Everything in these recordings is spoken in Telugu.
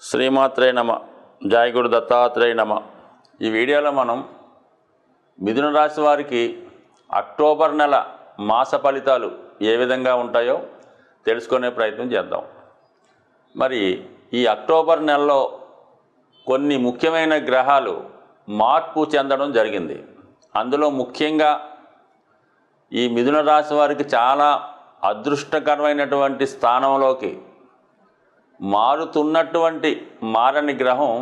శ్రీమాత్రే నమ. జయ గురు దత్తాత్రేయ నమ. ఈ వీడియోలో మనం మిథున రాశి వారికి అక్టోబర్ నెల మాస ఫలితాలు ఏ విధంగా ఉంటాయో తెలుసుకునే ప్రయత్నం చేద్దాం. మరి ఈ అక్టోబర్ నెలలో కొన్ని ముఖ్యమైన గ్రహాలు మార్పు చెందడం జరిగింది. అందులో ముఖ్యంగా ఈ మిథున రాశి వారికి చాలా అదృష్టకరమైనటువంటి స్థానంలోకి మారుతున్నటువంటి మారని గ్రహం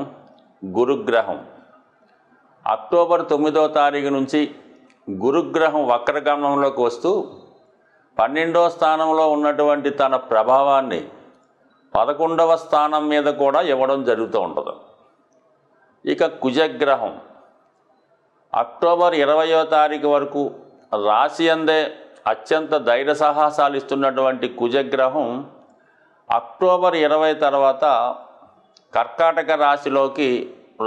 గురుగ్రహం. అక్టోబర్ 9వ తారీఖు నుంచి గురుగ్రహం వక్రగమనంలోకి వస్తూ 12వ స్థానంలో ఉన్నటువంటి తన ప్రభావాన్ని 11వ స్థానం మీద కూడా ఇవ్వడం జరుగుతూ ఉంటుంది. ఇక కుజగ్రహం అక్టోబర్ 20వ తారీఖు వరకు రాశి అందే అత్యంత ధైర్య సాహసాలు ఇస్తున్నటువంటి కుజగ్రహం అక్టోబర్ 20 తర్వాత కర్కాటక రాశిలోకి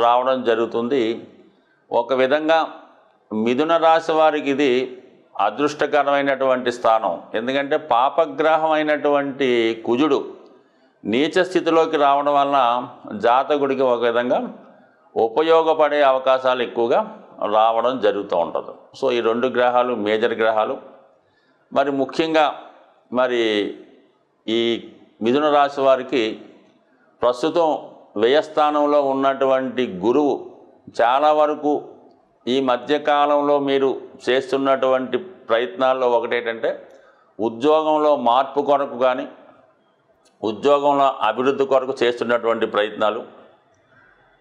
రావడం జరుగుతుంది. ఒక విధంగా మిథున రాశి వారికి ఇది అదృష్టకరమైనటువంటి స్థానం. ఎందుకంటే పాపగ్రహం అయినటువంటి కుజుడు నీచ స్థితిలోకి రావడం వలన జాతకుడికి ఒక విధంగా ఉపయోగపడే అవకాశాలు ఎక్కువగా రావడం జరుగుతూ ఉంటుంది. సో ఈ రెండు గ్రహాలు మేజర్ గ్రహాలు. మరి ముఖ్యంగా ఈ మిథున రాశి వారికి ప్రస్తుతం వ్యయస్థానంలో ఉన్నటువంటి గురువు చాలా వరకు ఈ మధ్యకాలంలో మీరు చేస్తున్నటువంటి ప్రయత్నాల్లో ఒకటేంటంటే ఉద్యోగంలో మార్పు కొరకు కానీ ఉద్యోగంలో అభివృద్ధి కొరకు చేస్తున్నటువంటి ప్రయత్నాలు,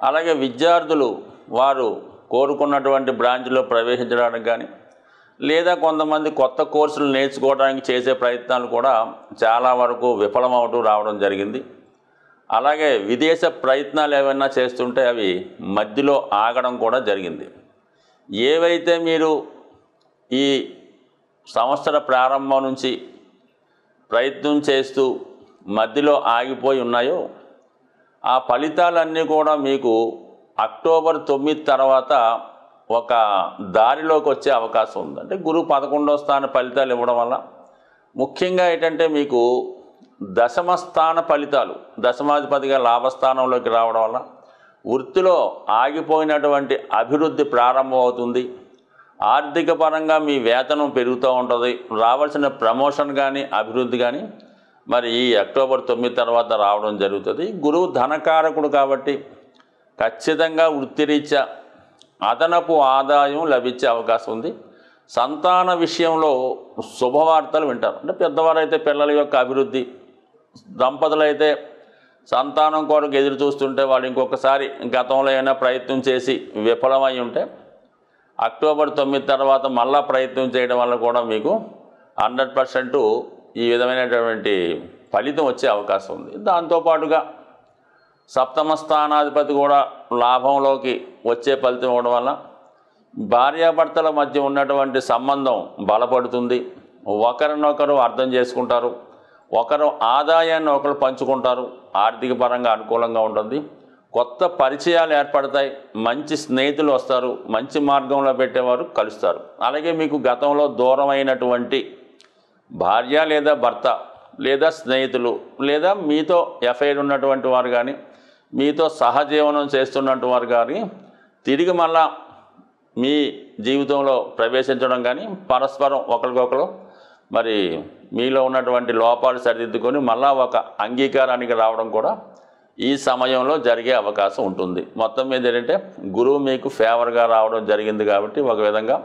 అలాగే విద్యార్థులు వారు కోరుకున్నటువంటి బ్రాంచ్లో ప్రవేశించడానికి కానీ లేదా కొంతమంది కొత్త కోర్సులు నేర్చుకోవడానికి చేసే ప్రయత్నాలు కూడా చాలా వరకు విఫలమవుతూ రావడం జరిగింది. అలాగే విదేశ ప్రయత్నాలు ఏమైనా చేస్తుంటే అవి మధ్యలో ఆగడం కూడా జరిగింది. ఏవైతే మీరు ఈ సంవత్సర ప్రారంభం నుంచి ప్రయత్నం చేస్తూ మధ్యలో ఆగిపోయి ఉన్నాయో ఆ ఫలితాలన్నీ కూడా మీకు అక్టోబర్ 9 తర్వాత ఒక దారిలోకి వచ్చే అవకాశం ఉంది. అంటే గురువు 11వ స్థాన ఫలితాలు ఇవ్వడం వల్ల ముఖ్యంగా ఏంటంటే మీకు దశమ స్థాన ఫలితాలు, దశమాధిపతిగా లాభస్థానంలోకి రావడం వల్ల వృత్తిలో ఆగిపోయినటువంటి అభివృద్ధి ప్రారంభమవుతుంది. ఆర్థిక పరంగా మీ వేతనం పెరుగుతూ ఉంటుంది. రావాల్సిన ప్రమోషన్ కానీ అభివృద్ధి కానీ ఈ అక్టోబర్ 9 తర్వాత రావడం జరుగుతుంది. గురువు ధనకారకుడు కాబట్టి ఖచ్చితంగా వృత్తిరీత్యా అదనపు ఆదాయం లభించే అవకాశం ఉంది. సంతాన విషయంలో శుభవార్తలు వింటారు. అంటే పెద్దవారైతే పిల్లల యొక్క అభివృద్ధి, దంపతులైతే సంతానం కొరకు ఎదురు చూస్తుంటే వాళ్ళు ఇంకొకసారి గతంలో అయినా ప్రయత్నం చేసి విఫలమై ఉంటే అక్టోబర్ 9 తర్వాత మళ్ళా ప్రయత్నం చేయడం వల్ల కూడా మీకు 100% ఈ విధమైనటువంటి ఫలితం వచ్చే అవకాశం ఉంది. దాంతోపాటుగా సప్తమ స్థానాధిపతి కూడా లాభంలోకి వచ్చే ఫలితం ఇవ్వడం వల్ల భార్యాభర్తల మధ్య ఉన్నటువంటి సంబంధం బలపడుతుంది. ఒకరినొకరు అర్థం చేసుకుంటారు, ఒకరు ఆదాయాన్ని ఒకరు పంచుకుంటారు. ఆర్థిక పరంగా అనుకూలంగా ఉంటుంది. కొత్త పరిచయాలు ఏర్పడతాయి. మంచి స్నేహితులు వస్తారు. మంచి మార్గంలో పెట్టేవారు కలుస్తారు. అలాగే మీకు గతంలో దూరమైనటువంటి భార్య లేదా భర్త లేదా స్నేహితులు లేదా మీతో ఎఫ్ఐఆర్ ఉన్నటువంటి వారు కానీ మీతో సహజీవనం చేస్తున్నటువంటి వారు కానీ తిరిగి మళ్ళా మీ జీవితంలో ప్రవేశించడం కానీ పరస్పరం ఒకరికొకరు మీలో ఉన్నటువంటి లోపాలు సరిదిద్దుకొని మళ్ళా ఒక అంగీకారానికి రావడం కూడా ఈ సమయంలో జరిగే అవకాశం ఉంటుంది. మొత్తం మీద ఏంటంటే గురువు మీకు ఫేవర్గా రావడం జరిగింది కాబట్టి ఒక విధంగా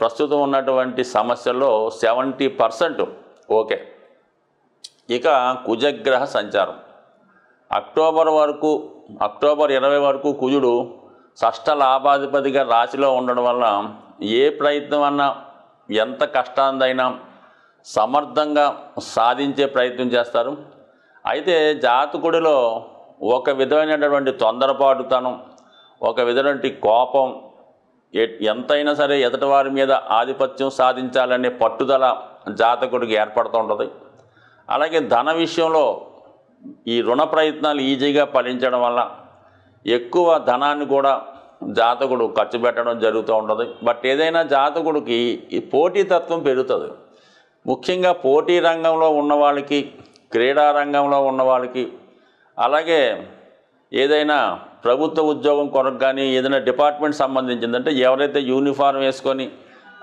ప్రస్తుతం ఉన్నటువంటి సమస్యల్లో 70% ఓకే. ఇక కుజగ్రహ సంచారం అక్టోబర్ 20 వరకు కుజుడు షష్ఠ లాభాధిపతిగా రాశిలో ఉండడం వల్ల ఏ ప్రయత్నం అన్నా ఎంత కష్టాందైనా సమర్థంగా సాధించే ప్రయత్నం చేస్తారు. అయితే జాతకుడిలో ఒక విధమైనటువంటి తొందరపాటుతనం, ఒక విధమైనటువంటి కోపం, ఎంతైనా సరే ఎదుటివారి మీద ఆధిపత్యం సాధించాలనే పట్టుదల జాతకుడికి ఏర్పడుతూ ఉంటుంది. అలాగే ధన విషయంలో ఈ రుణ ప్రయత్నాలు ఈజీగా ఫలించడం వల్ల ఎక్కువ ధనాన్ని కూడా జాతకుడు ఖర్చు పెట్టడం జరుగుతూ ఉంటుంది. ఏదైనా జాతకుడికి ఈ పోటీతత్వం పెరుగుతుంది. ముఖ్యంగా పోటీ రంగంలో ఉన్న వాళ్ళకి, క్రీడా రంగంలో ఉన్న వాళ్ళకి, అలాగే ఏదైనా ప్రభుత్వ ఉద్యోగం కొరకు కానీ ఏదైనా డిపార్ట్మెంట్ సంబంధించిందంటే ఎవరైతే యూనిఫామ్ వేసుకొని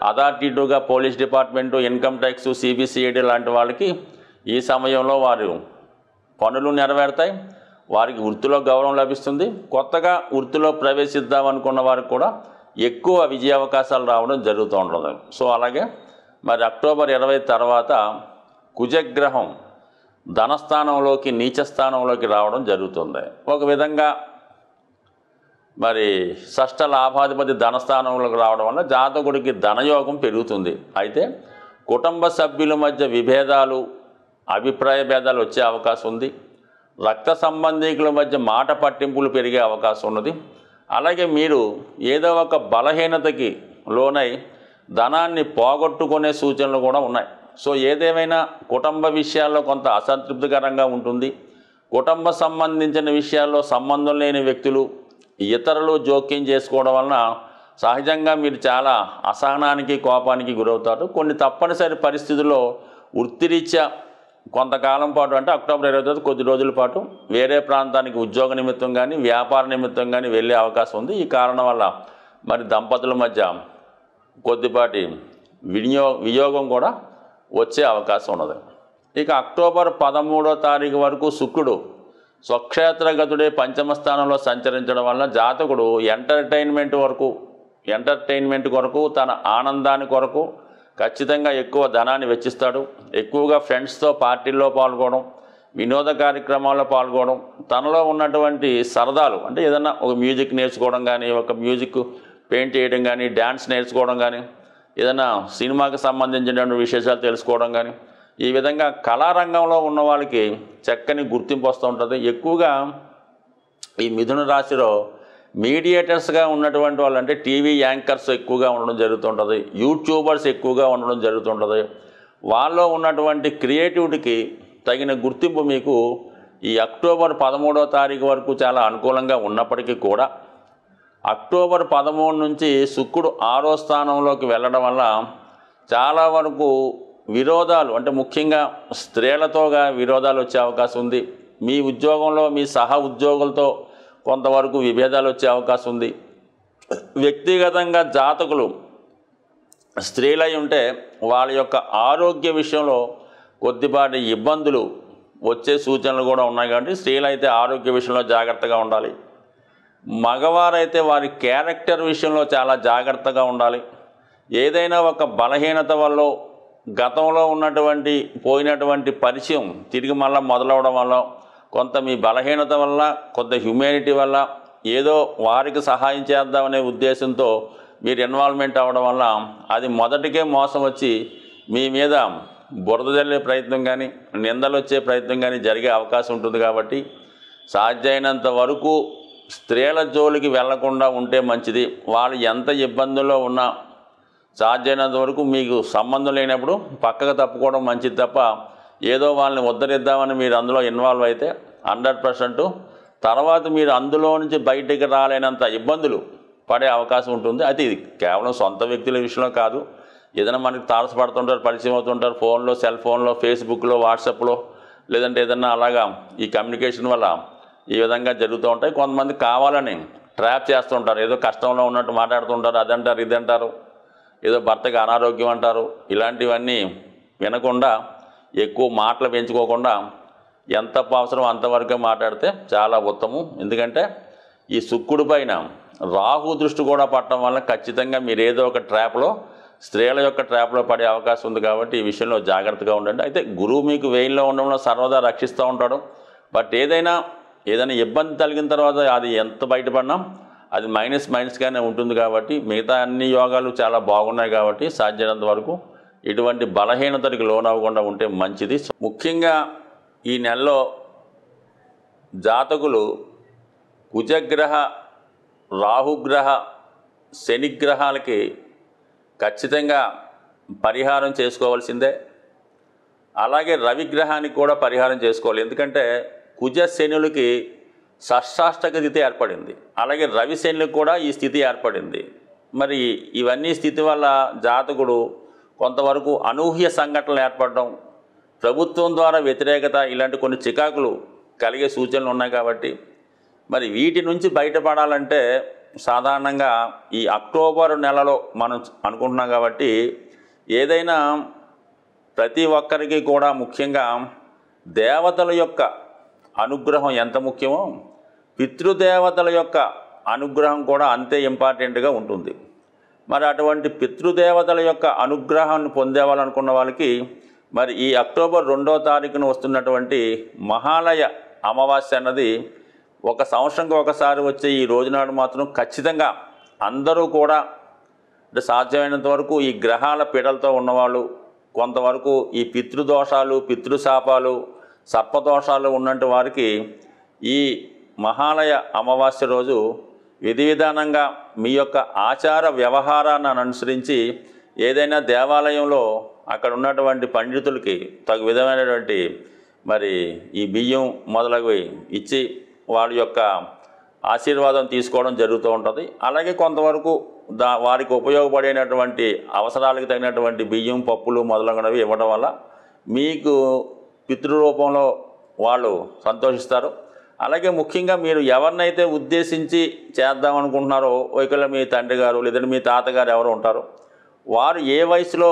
అథారిటీగా police department, income tax, CBCID లాంటి వాళ్ళకి ఈ సమయంలో వారు పనులు నెరవేరుతాయి, వారికి వృత్తిలో గౌరవం లభిస్తుంది. కొత్తగా వృత్తిలో ప్రవేశిద్దాం అనుకున్న వారికి కూడా ఎక్కువ విజయ అవకాశాలు రావడం జరుగుతూ ఉంటుంది. సో అలాగే మరి అక్టోబర్ 20 తర్వాత కుజగ్రహం ధనస్థానంలోకి, నీచ స్థానంలోకి రావడం జరుగుతుంది. ఒక విధంగా మరి షష్ఠ లాభాధిపతి ధనస్థానంలోకి రావడం వల్ల జాతకుడికి ధనయోగం పెరుగుతుంది. అయితే కుటుంబ సభ్యుల మధ్య విభేదాలు, అభిప్రాయ భేదాలు వచ్చే అవకాశం ఉంది. రక్త సంబంధికుల మధ్య మాట పట్టింపులు పెరిగే అవకాశం ఉన్నది. అలాగే మీరు ఏదో ఒక బలహీనతకి లోనై ధనాన్ని పోగొట్టుకునే సూచనలు కూడా ఉన్నాయి. సో ఏదేమైనా కుటుంబ విషయాల్లో కొంత అసంతృప్తికరంగా ఉంటుంది. కుటుంబ సంబంధించిన విషయాల్లో సంబంధం లేని వ్యక్తులు, ఇతరులు జోక్యం చేసుకోవడం వలన సహజంగా మీరు చాలా అసహనానికి, కోపానికి గురవుతారు. కొన్ని తప్పనిసరి పరిస్థితుల్లో వృత్తిరీత్యా కొంతకాలం పాటు అంటే అక్టోబర్ 20 కొద్ది రోజుల పాటు వేరే ప్రాంతానికి ఉద్యోగ నిమిత్తం కానీ, వ్యాపార నిమిత్తం కానీ వెళ్ళే అవకాశం ఉంది. ఈ కారణం వల్ల మరి దంపతుల మధ్య కొద్దిపాటి వియోగం కూడా వచ్చే అవకాశం ఉన్నది. ఇక అక్టోబర్ 13వ తారీఖు వరకు శుక్రుడు స్వక్షేత్రగతుడే పంచమ స్థానంలో సంచరించడం వల్ల జాతకుడు ఎంటర్టైన్మెంట్ కొరకు, తన ఆనందాన్ని కొరకు ఖచ్చితంగా ఎక్కువ ధనాన్ని వెచ్చిస్తాడు. ఎక్కువగా ఫ్రెండ్స్తో పార్టీల్లో పాల్గొనడం, వినోద కార్యక్రమాల్లో పాల్గొనడం, తనలో ఉన్నటువంటి సరదాలు అంటే ఏదన్నా ఒక మ్యూజిక్ నేర్చుకోవడం కానీ, ఒక మ్యూజిక్ పెయింట్ చేయడం కానీ, డ్యాన్స్ నేర్చుకోవడం కానీ, ఏదైనా సినిమాకి సంబంధించినటువంటి విశేషాలు తెలుసుకోవడం కానీ, ఈ విధంగా కళారంగంలో ఉన్న వాళ్ళకి చక్కని గుర్తింపు వస్తూ ఉంటుంది. ఎక్కువగా ఈ మిథున రాశిలో మీడియేటర్స్గా ఉన్నటువంటి వాళ్ళు అంటే టీవీ యాంకర్స్ ఎక్కువగా ఉండడం జరుగుతుంటుంది, యూట్యూబర్స్ ఎక్కువగా ఉండడం జరుగుతుంటుంది. వాళ్ళలో ఉన్నటువంటి క్రియేటివిటీకి తగిన గుర్తింపు మీకు ఈ అక్టోబర్ 13వ తారీఖు వరకు చాలా అనుకూలంగా ఉన్నప్పటికీ కూడా అక్టోబర్ 13 నుంచి శుక్రుడు 6వ స్థానంలోకి వెళ్ళడం వల్ల చాలా వరకు విరోధాలు అంటే ముఖ్యంగా స్త్రీలతోగా విరోధాలు వచ్చే అవకాశం ఉంది. మీ ఉద్యోగంలో మీ సహ ఉద్యోగులతో కొంతవరకు విభేదాలు వచ్చే అవకాశం ఉంది. వ్యక్తిగతంగా జాతకులు స్త్రీలై ఉంటే వాళ్ళ యొక్క ఆరోగ్య విషయంలో కొద్దిపాటి ఇబ్బందులు వచ్చే సూచనలు కూడా ఉన్నాయి. కాబట్టి స్త్రీలైతే ఆరోగ్య విషయంలో జాగ్రత్తగా ఉండాలి. మగవారైతే వారి క్యారెక్టర్ విషయంలో చాలా జాగ్రత్తగా ఉండాలి. ఏదైనా ఒక బలహీనత వల్ల గతంలో ఉన్నటువంటి పోయినటువంటి పరిచయం తిరిగి మళ్ళీ మొదలవడం వల్ల, కొంత మీ బలహీనత వల్ల, కొంత హ్యూమానిటీ వల్ల ఏదో వారికి సహాయం చేద్దామనే ఉద్దేశంతో మీరు ఇన్వాల్వ్మెంట్ అవ్వడం వల్ల అది మొదటికే మోసం వచ్చి మీ మీద బురద జల్లే ప్రయత్నం కానీ, నిందలు వచ్చే ప్రయత్నం కానీ జరిగే అవకాశం ఉంటుంది. కాబట్టి సాధ్యమైనంత వరకు స్త్రీల జోలికి వెళ్లకుండా ఉంటే మంచిది. వాళ్ళు ఎంత ఇబ్బందుల్లో ఉన్నా సాధ్యమైనంత వరకు మీకు సంబంధం లేనప్పుడు పక్కకు తప్పుకోవడం మంచిది తప్ప ఏదో వాళ్ళని ఉద్ధరిద్దామని మీరు అందులో ఇన్వాల్వ్ అయితే 100% తర్వాత మీరు అందులో నుంచి బయటికి రాలేనంత ఇబ్బందులు పడే అవకాశం ఉంటుంది. అయితే ఇది కేవలం సొంత వ్యక్తుల విషయంలో కాదు, ఏదైనా మనకి తారసపడుతుంటారు, పరిచయం అవుతుంటారు, ఫోన్లో, సెల్ ఫోన్లో, ఫేస్బుక్లో, వాట్సాప్లో, లేదంటే ఏదన్నా అలాగా ఈ కమ్యూనికేషన్ వల్ల ఈ విధంగా జరుగుతూ ఉంటాయి. కొంతమంది కావాలని ట్రాప్ చేస్తుంటారు, ఏదో కష్టంలో ఉన్నట్టు మాట్లాడుతుంటారు, అదంటారు ఇదంటారు, ఏదో భర్తకి అనారోగ్యం అంటారు. ఇలాంటివన్నీ వినకుండా ఎక్కువ మాటలు పెంచుకోకుండా ఎంత అవసరం అంతవరకే మాట్లాడితే చాలా ఉత్తమం. ఎందుకంటే ఈ శుక్రుడి పైన రాహు దృష్టి కూడా పడటం వల్ల ఖచ్చితంగా మీరు ఏదో ఒక ట్రాప్లో, స్త్రీల యొక్క ట్రాప్లో పడే అవకాశం ఉంది. కాబట్టి ఈ విషయంలో జాగ్రత్తగా ఉండండి. అయితే గురువు మీకు వేయిల్లో ఉండడంలో సర్వదా రక్షిస్తూ ఉంటాడు. బట్ ఏదైనా ఇబ్బంది కలిగిన తర్వాత అది ఎంత బయటపడినా అది మైనస్గానే ఉంటుంది. కాబట్టి మిగతా అన్ని యోగాలు చాలా బాగున్నాయి. కాబట్టి సాధ్యమైనంత వరకు ఇటువంటి బలహీనతకి లోనవ్వకుండా ఉంటే మంచిది. ముఖ్యంగా ఈ నెలలో జాతకులు కుజగ్రహ, రాహుగ్రహ, శనిగ్రహాలకి ఖచ్చితంగా పరిహారం చేసుకోవాల్సిందే. అలాగే రవిగ్రహానికి కూడా పరిహారం చేసుకోవాలి. ఎందుకంటే కుజ శనులకి షష్టాష్టక స్థితి ఏర్పడింది, అలాగే రవి శనులకు కూడా ఈ స్థితి ఏర్పడింది. మరి ఇవన్నీ స్థితి వల్ల జాతకుడు కొంతవరకు అనూహ్య సంఘటనలు ఏర్పడడం, ప్రభుత్వం ద్వారా వ్యతిరేకత, ఇలాంటి కొన్ని చికాకులు కలిగే సూచనలు ఉన్నాయి. కాబట్టి మరి వీటి నుంచి బయటపడాలంటే సాధారణంగా ఈ అక్టోబర్ నెలలో మనం అనుకుంటున్నాం కాబట్టి ఏదైనా ప్రతి ఒక్కరికి కూడా ముఖ్యంగా దేవతల యొక్క అనుగ్రహం ఎంత ముఖ్యమో పితృదేవతల యొక్క అనుగ్రహం కూడా అంతే ఇంపార్టెంట్గా ఉంటుంది. మరి అటువంటి పితృదేవతల యొక్క అనుగ్రహాన్ని పొందేవాలనుకున్న వాళ్ళకి మరి ఈ అక్టోబర్ 2వ తారీఖున వస్తున్నటువంటి మహాలయ అమావాస్య అన్నది ఒక సంవత్సరంకి ఒకసారి వచ్చే ఈ రోజునాడు మాత్రం ఖచ్చితంగా అందరూ కూడా అంటే సాధ్యమైనంత వరకు ఈ గ్రహాల పీడలతో ఉన్నవాళ్ళు, కొంతవరకు ఈ పితృదోషాలు, పితృశాపాలు, సర్పదోషాలు ఉన్నట్టు వారికి ఈ మహాలయ అమావాస్య రోజు విధి విధానంగా మీ యొక్క ఆచార వ్యవహారాన్ని అనుసరించి ఏదైనా దేవాలయంలో అక్కడ ఉన్నటువంటి పండితులకి తగు విధమైనటువంటి మరి ఈ బియ్యం మొదలగు ఇచ్చి వాళ్ళ యొక్క ఆశీర్వాదం తీసుకోవడం జరుగుతూ ఉంటుంది. అలాగే కొంతవరకు వారికి ఉపయోగపడేటటువంటి అవసరాలకు తగినటువంటి బియ్యం, పప్పులు మొదలగునవి ఇవ్వడం వల్ల మీకు పితృరూపంలో వాళ్ళు సంతోషిస్తారు. అలాగే ముఖ్యంగా మీరు ఎవరినైతే ఉద్దేశించి చేద్దాం అనుకుంటున్నారో, ఒకవేళ మీ తండ్రి గారు లేదంటే మీ తాతగారు ఎవరు ఉంటారో వారు ఏ వయసులో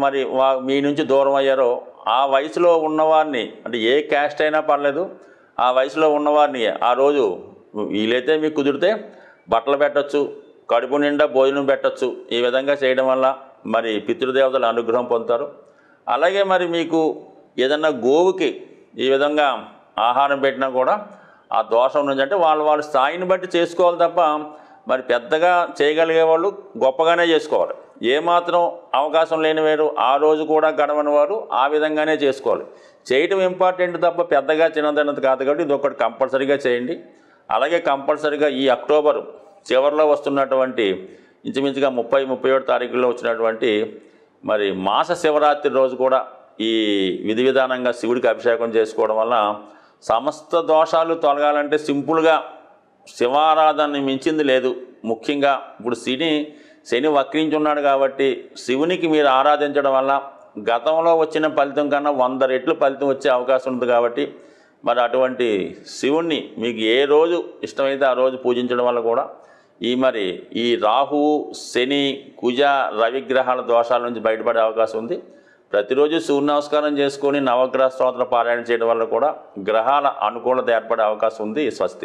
మరి మీ నుంచి దూరం అయ్యారో ఆ వయసులో ఉన్నవారిని, అంటే ఏ క్యాస్ట్ అయినా పర్లేదు, ఆ వయసులో ఉన్నవారిని ఆ రోజు వీలైతే మీకు కుదిరితే బట్టలు పెట్టచ్చు, కడుపు నిండా భోజనం పెట్టచ్చు. ఈ విధంగా చేయడం వల్ల మరి పితృదేవతల అనుగ్రహం పొందుతారు. అలాగే మరి మీకు ఏదన్నా గోవుకి ఈ విధంగా ఆహారం పెట్టినా కూడా ఆ దోషం నుంచి అంటే వాళ్ళ స్థాయిని బట్టి చేసుకోవాలి తప్ప మరి పెద్దగా చేయగలిగే వాళ్ళు గొప్పగానే చేసుకోవాలి. ఏమాత్రం అవకాశం లేని వారు ఆ రోజు కూడా గడవని వారు ఆ విధంగానే చేసుకోవాలి. చేయటం ఇంపార్టెంట్ తప్ప పెద్దగా చిన్నదన్నది కాదు కాబట్టి ఇది ఒకటి కంపల్సరీగా చేయండి. అలాగే కంపల్సరీగా ఈ అక్టోబర్ చివరిలో వస్తున్నటువంటి ఇంచుమించుగా 30-31 తారీఖుల్లో వచ్చినటువంటి మరి మాస శివరాత్రి రోజు కూడా ఈ విధి విధానంగా శివుడికి అభిషేకం చేసుకోవడం వల్ల సమస్త దోషాలు తొలగాలంటే సింపుల్గా శివారాధనని మించింది లేదు. ముఖ్యంగా ఇప్పుడు శని వక్రించున్నాడు కాబట్టి శివునికి మీరు ఆరాధించడం వల్ల గతంలో వచ్చిన ఫలితం కన్నా 100 రెట్లు ఫలితం వచ్చే అవకాశం ఉంది. కాబట్టి మరి అటువంటి శివుణ్ణి మీకు ఏ రోజు ఇష్టమైతే ఆ రోజు పూజించడం వల్ల కూడా ఈ రాహువు, శని, కుజ, రవిగ్రహాల దోషాల నుంచి బయటపడే అవకాశం ఉంది. ప్రతిరోజు సూర్య నమస్కారం చేసుకొని నవగ్రహ స్తోత్ర పారాయణ చేయడం వల్ల కూడా గ్రహాల అనుకూలత ఏర్పడే అవకాశం ఉంది. స్వస్తి.